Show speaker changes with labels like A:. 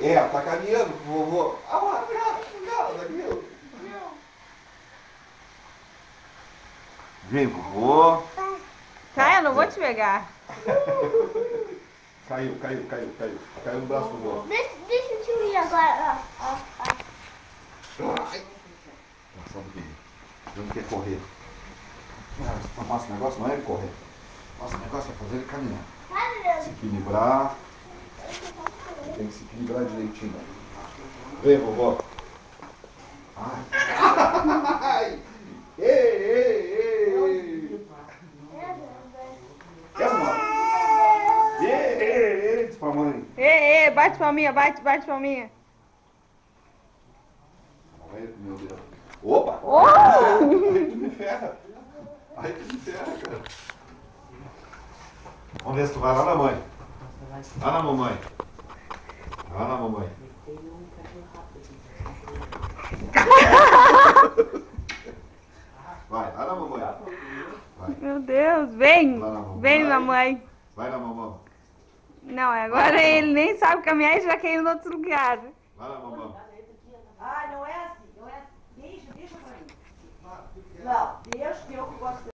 A: É, tá caminhando pro vovô. Ah, lá, não, Danilo. Vem, vovô.
B: Tá, eu não vou
A: vem.
B: te pegar.
A: Caiu. Caiu no braço do vovô.
C: Deixa o tio ir agora.
A: Ai. Só um pouquinho. Não quer correr. Nosso negócio não é correr. Nosso negócio é fazer ele caminhar. Se equilibrar. Tem que se equilibrar direitinho. Vem, vovó. Ai. Ei. É uma. Ei, diz pra mãe.
B: Ê, bate palminha, bate palminha.
A: Ai, meu Deus. Opa!
B: Oh!
A: Aí tu me ferra. Aí tu me ferra, cara. Vamos ver se tu vai lá na mãe. Lá na mamãe. Lá na mamãe. Vai, lá na mamãe. Vai.
B: Meu Deus, vem.
A: Lá na mamãe.
B: Vem, mamãe.
A: Vai na mamãe.
B: Não, agora ele nem sabe caminhar e já quer ir em outro lugar.
A: Vai na mamãe.
D: Ah, não é assim, não é assim. Deixa pra mim. Não.